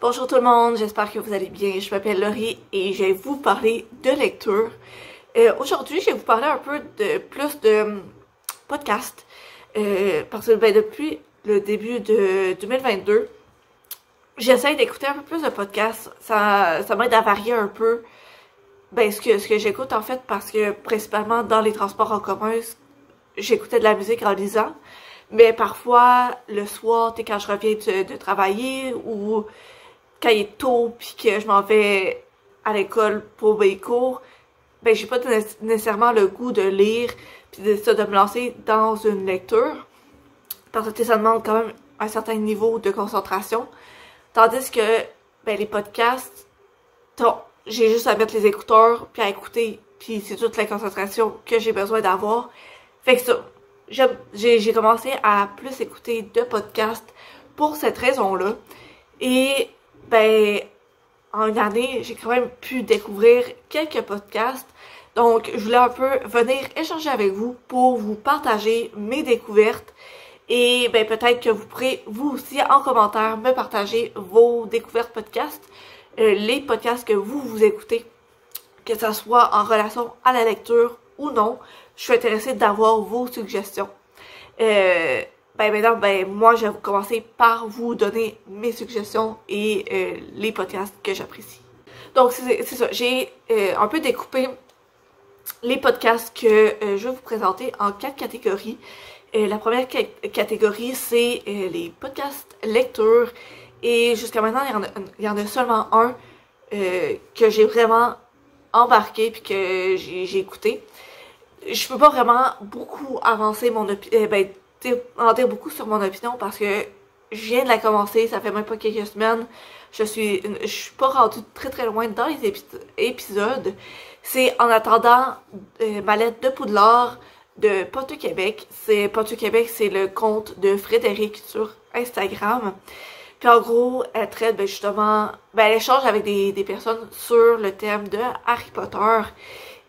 Bonjour tout le monde, j'espère que vous allez bien. Je m'appelle Laurie et je vais vous parler de lecture. Aujourd'hui, je vais vous parler un peu de plus de podcasts. Parce que depuis le début de 2022, j'essaie d'écouter un peu plus de podcasts. Ça m'aide à varier un peu ce que j'écoute en fait, parce que principalement dans les transports en commun, j'écoutais de la musique en lisant. Mais parfois, le soir, quand je reviens de travailler ou quand il est tôt puis que je m'en vais à l'école pour mes cours, j'ai pas nécessairement le goût de lire puis de me lancer dans une lecture. Parce que ça demande quand même un certain niveau de concentration. Tandis que les podcasts, j'ai juste à mettre les écouteurs puis à écouter, puis c'est toute la concentration que j'ai besoin d'avoir. Fait que ça, j'ai commencé à plus écouter de podcasts pour cette raison-là. Et en une année, j'ai quand même pu découvrir quelques podcasts. Donc, je voulais un peu venir échanger avec vous pour vous partager mes découvertes. Et peut-être que vous pourrez, vous aussi, en commentaire, me partager vos découvertes podcasts, les podcasts que vous écoutez, que ça soit en relation à la lecture ou non. Je suis intéressée d'avoir vos suggestions. Maintenant, moi, je vais commencer par vous donner mes suggestions et les podcasts que j'apprécie. Donc, c'est ça. J'ai un peu découpé les podcasts que je vais vous présenter en 4 catégories. La première catégorie, c'est les podcasts lecture. Et jusqu'à maintenant, il y en a seulement un que j'ai vraiment embarqué puis que j'ai écouté. Je peux pas vraiment beaucoup avancer mon en dire beaucoup sur mon opinion parce que je viens de la commencer, ça fait même pas quelques semaines. Je suis pas rendue très loin dans les épisodes. C'est En attendant ma lettre de Poudlard de Potu Québec. Potu Québec, c'est le compte de Frédéric sur Instagram. Puis en gros, elle traite justement, elle échange avec des personnes sur le thème de Harry Potter.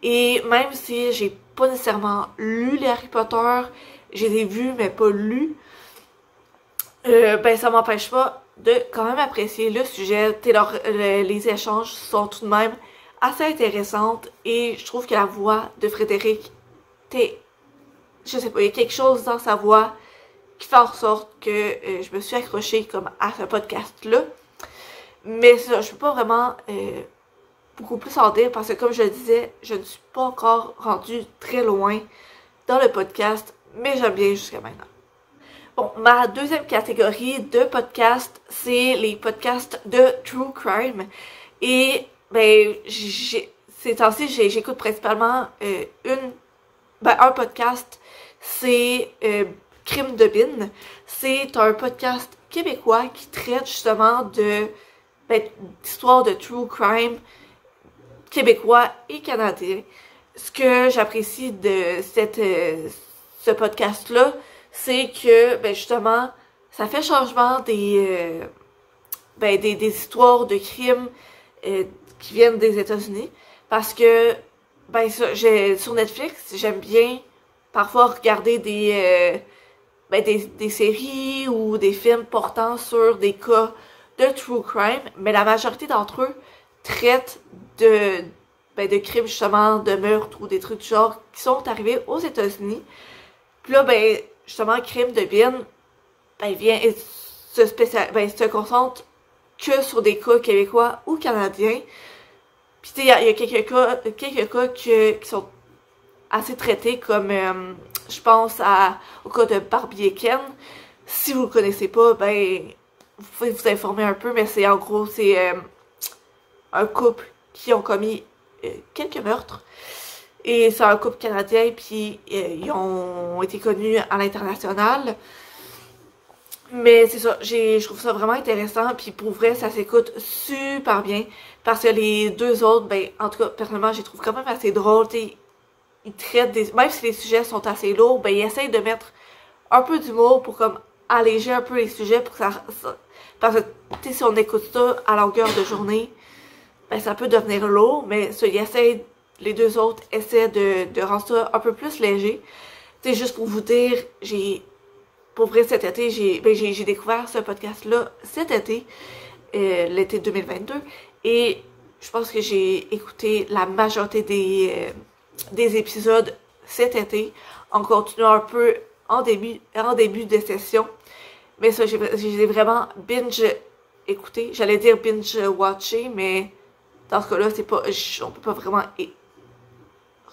Et même si j'ai pas nécessairement lu les Harry Potter, je les ai vus mais pas lus, ça m'empêche pas de quand même apprécier le sujet. Les échanges sont tout de même assez intéressantes et je trouve que la voix de Frédéric, je sais pas, il y a quelque chose dans sa voix qui fait en sorte que je me suis accrochée comme à ce podcast-là. Mais ça, je peux pas vraiment beaucoup plus en dire parce que comme je le disais, je ne suis pas encore rendue très loin dans le podcast, mais j'aime bien jusqu'à maintenant. Bon, ma deuxième catégorie de podcasts, c'est les podcasts de True Crime. Et ces temps-ci, j'écoute principalement un podcast, c'est Crime de Bin. C'est un podcast québécois qui traite justement d'histoires de True Crime québécois et canadien. Ce que j'apprécie de ce podcast-là, c'est que justement, ça fait changement des histoires de crimes qui viennent des États-Unis. Parce que sur Netflix, j'aime bien parfois regarder des séries ou des films portant sur des cas de true crime, mais la majorité d'entre eux traitent de crimes justement, de meurtres ou des trucs du genre qui sont arrivés aux États-Unis. Puis là, justement, Crime de Bin, se concentre que sur des cas québécois ou canadiens. Puis il y a quelques cas qui sont assez traités, comme je pense au cas de Barbie et Ken. Si vous le connaissez pas, vous pouvez vous informer un peu, mais c'est en gros, c'est un couple qui ont commis quelques meurtres. Et c'est un couple canadien, puis ils ont été connus à l'international. Mais c'est ça, je trouve ça vraiment intéressant, puis pour vrai, ça s'écoute super bien. Parce que les deux autres, en tout cas, personnellement, je les trouve quand même assez drôles. Ils traitent même si les sujets sont assez lourds, ils essayent de mettre un peu d'humour pour comme alléger un peu les sujets pour que parce que si on écoute ça à longueur de journée, ça peut devenir lourd, mais ça, les deux autres essaient de rendre ça un peu plus léger. Juste pour vous dire, pour vrai, cet été, j'ai découvert ce podcast-là cet été. l'été 2022. Et je pense que j'ai écouté la majorité des épisodes cet été, en continuant un peu en début de session. Mais ça, j'ai vraiment binge écouté. J'allais dire binge watché, mais dans ce cas-là, c'est pas, on peut pas vraiment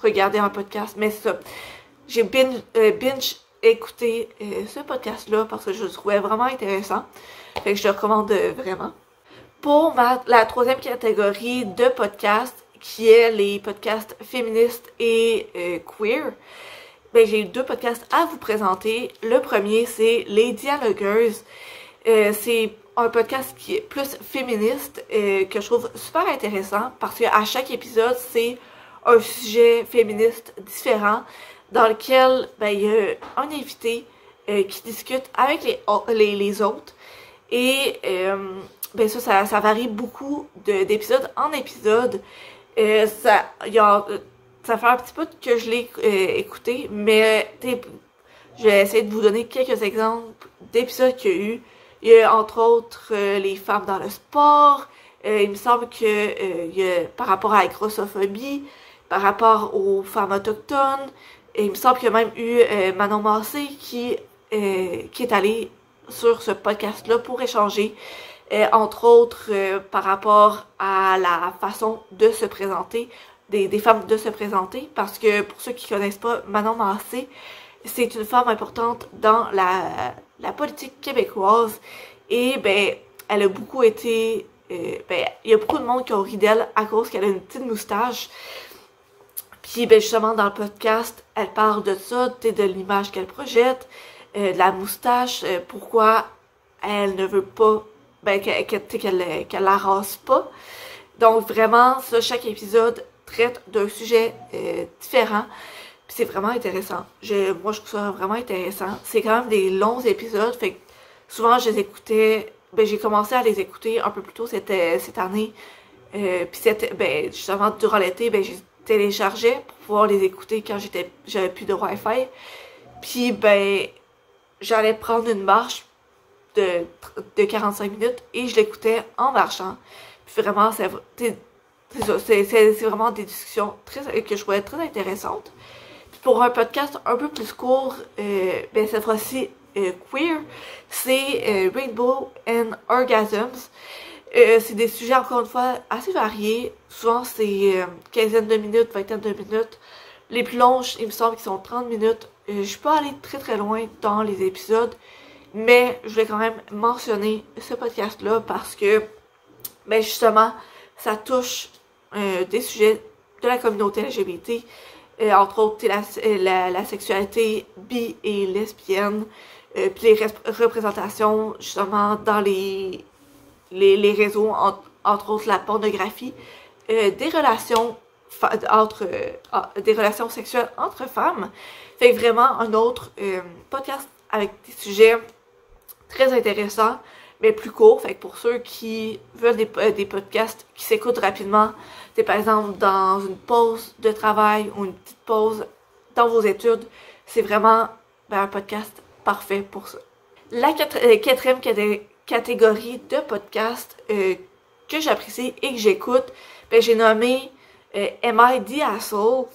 regarder un podcast. Mais c'est ça. J'ai binge écouté ce podcast-là parce que je le trouvais vraiment intéressant. Fait que je le recommande vraiment. Pour la troisième catégorie de podcasts, qui est les podcasts féministes et queer, ben, j'ai 2 podcasts à vous présenter. Le premier, c'est Les Dialogueuses. C'est un podcast qui est plus féministe, que je trouve super intéressant, parce qu'à chaque épisode, c'est un sujet féministe différent, dans lequel ben, il y a un invité qui discute avec les autres. Et ben ça varie beaucoup d'épisode en épisode. Ça fait un petit peu que je l'ai écouté, mais je vais essayer de vous donner quelques exemples d'épisodes qu'il y a eu. Il y a entre autres les femmes dans le sport. Il me semble que il y a, par rapport à la grossophobie, par rapport aux femmes autochtones. Et il me semble qu'il y a même eu Manon Massé qui est allée sur ce podcast-là pour échanger, entre autres par rapport à la façon de se présenter, des femmes de se présenter, parce que pour ceux qui connaissent pas Manon Massé, c'est une femme importante dans la politique québécoise, et ben elle a beaucoup été, ben il y a beaucoup de monde qui ont ri d'elle à cause qu'elle a une petite moustache. Puis ben justement dans le podcast, elle parle de ça, de l'image qu'elle projette, de la moustache, pourquoi elle ne veut pas, ben qu'elle la rase pas. Donc vraiment, ça, chaque épisode traite d'un sujet différent. Puis c'est vraiment intéressant. Moi, je trouve ça vraiment intéressant. C'est quand même des longs épisodes, fait que souvent je les écoutais, ben j'ai commencé à les écouter un peu plus tôt cette année. Puis ben justement durant l'été, ben j'ai téléchargeais pour pouvoir les écouter quand j'avais plus de Wi-Fi. Puis ben j'allais prendre une marche de 45 minutes et je l'écoutais en marchant. Puis vraiment, c'est vraiment des discussions que je trouvais très intéressantes. Puis pour un podcast un peu plus court, ben cette fois-ci queer, c'est Rainbow and Orgasms. C'est des sujets, encore une fois, assez variés. Souvent, c'est quinzaine de minutes, vingtaine de minutes. Les plus longs, il me semble qu'ils sont 30 minutes. Je suis pas allée très loin dans les épisodes, mais je vais quand même mentionner ce podcast-là parce que, ben justement, ça touche des sujets de la communauté LGBT, entre autres la sexualité bi et lesbienne, puis les représentations, justement, dans les réseaux, entre autres la pornographie, des relations des relations sexuelles entre femmes. Fait que vraiment un autre podcast avec des sujets très intéressants, mais plus courts. Fait que pour ceux qui veulent des podcasts qui s'écoutent rapidement, c'est par exemple dans une pause de travail ou une petite pause dans vos études, c'est vraiment un podcast parfait pour ça. La quatrième catégorie de podcasts que j'apprécie et que j'écoute, ben, j'ai nommé Am I the Asshole?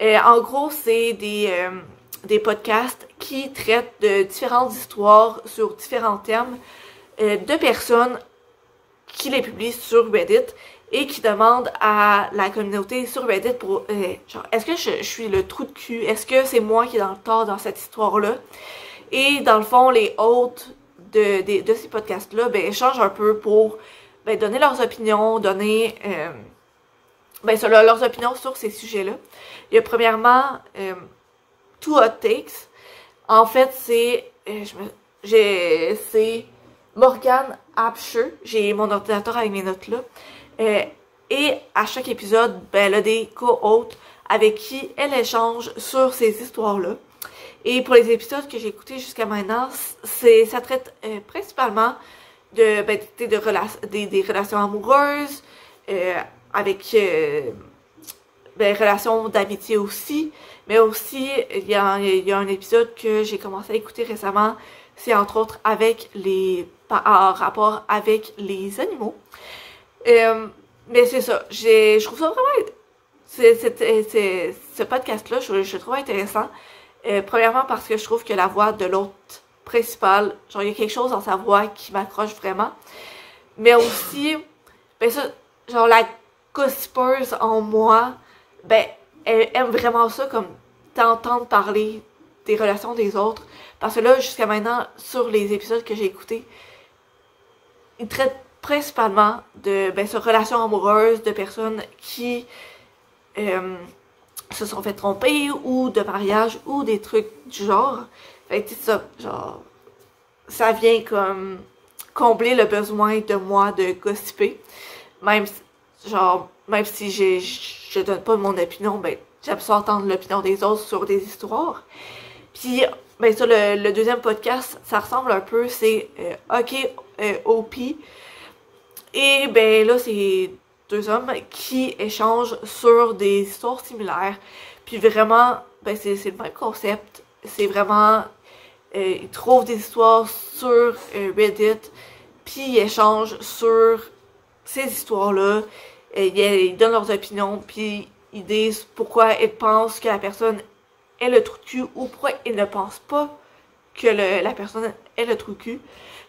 En gros, c'est des podcasts qui traitent de différentes histoires sur différents thèmes de personnes qui les publient sur Reddit et qui demandent à la communauté sur Reddit pour genre, est-ce que je suis le trou de cul? Est-ce que c'est moi qui est dans le tort dans cette histoire-là? Et dans le fond, les hôtes de ces podcasts-là, ben, échangent un peu pour ben, donner leurs opinions, donner ben, leurs opinions sur ces sujets-là. Il y a premièrement Two Hot Takes. En fait, c'est Morgan Absher. J'ai mon ordinateur avec mes notes là. Et à chaque épisode, ben, elle a des co-hôtes avec qui elle échange sur ces histoires-là. Et pour les épisodes que j'ai écoutés jusqu'à maintenant, ça traite principalement des relations amoureuses, avec relations d'amitié aussi, mais aussi il y a un épisode que j'ai commencé à écouter récemment, c'est entre autres avec les en rapport avec les animaux. Mais c'est ça, je trouve ça vraiment... ce podcast-là, je le trouve intéressant. Premièrement parce que je trouve que la voix de l'autre principal, genre il y a quelque chose dans sa voix qui m'accroche vraiment. Mais aussi, ben ça, genre la gossipeuse en moi, ben elle aime vraiment ça, comme t'entendre parler des relations des autres. Parce que là, jusqu'à maintenant, sur les épisodes que j'ai écoutés, ils traitent principalement de relations amoureuses, de personnes qui se sont fait tromper, ou de mariage, ou des trucs du genre. Fait que c'est ça, genre, ça vient comme combler le besoin de moi de gossiper. Même si je donne pas mon opinion, ben j'aime ça entendre l'opinion des autres sur des histoires. Puis, ben ça, le deuxième podcast, ça ressemble un peu, c'est OP. Et ben là, c'est deux hommes qui échangent sur des histoires similaires. Puis vraiment, ben c'est le même concept. C'est vraiment... ils trouvent des histoires sur Reddit, puis ils échangent sur ces histoires-là. Ils donnent leurs opinions, puis ils disent pourquoi ils pensent que la personne est le trou de cul, ou pourquoi ils ne pensent pas que la personne est le trou de cul.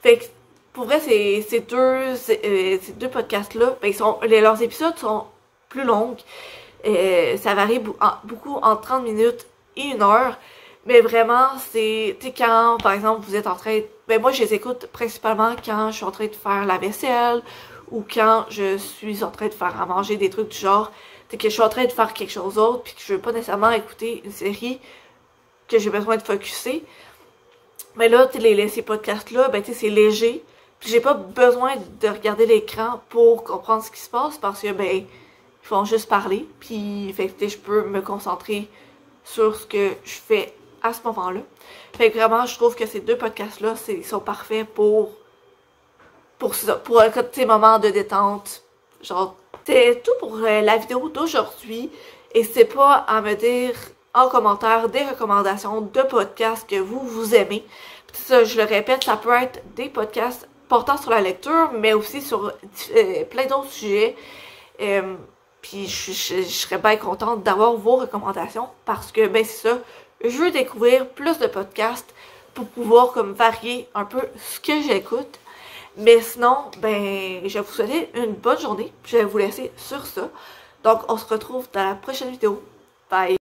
Fait que, pour vrai, ces deux podcasts-là, ben, leurs épisodes sont plus longs. Ça varie beaucoup entre 30 minutes et 1 heure. Mais vraiment, c'est, tu sais, quand, par exemple, vous êtes en train... Ben moi, je les écoute principalement quand je suis en train de faire la vaisselle, ou quand je suis en train de faire à manger, des trucs du genre. C'est que je suis en train de faire quelque chose d'autre, puis que je veux pas nécessairement écouter une série que j'ai besoin de focusser. Mais là, tu sais, ces podcasts-là, ben tu sais, c'est léger. Puis j'ai pas besoin de regarder l'écran pour comprendre ce qui se passe, parce que, ben, ils font juste parler. Puis, fait que, je peux me concentrer sur ce que je fais à ce moment-là. Fait que vraiment, je trouve que ces deux podcasts-là, ils sont parfaits pour ces moments de détente. Genre, c'est tout pour la vidéo d'aujourd'hui. N'hésitez pas à me dire en commentaire des recommandations de podcasts que vous aimez. Puis ça, je le répète, ça peut être des podcasts portant sur la lecture, mais aussi sur plein d'autres sujets. Puis je serais bien contente d'avoir vos recommandations, parce que, ben c'est ça, je veux découvrir plus de podcasts pour pouvoir comme varier un peu ce que j'écoute. Mais sinon, ben, je vais vous souhaiter une bonne journée. Je vais vous laisser sur ça. Donc, on se retrouve dans la prochaine vidéo. Bye!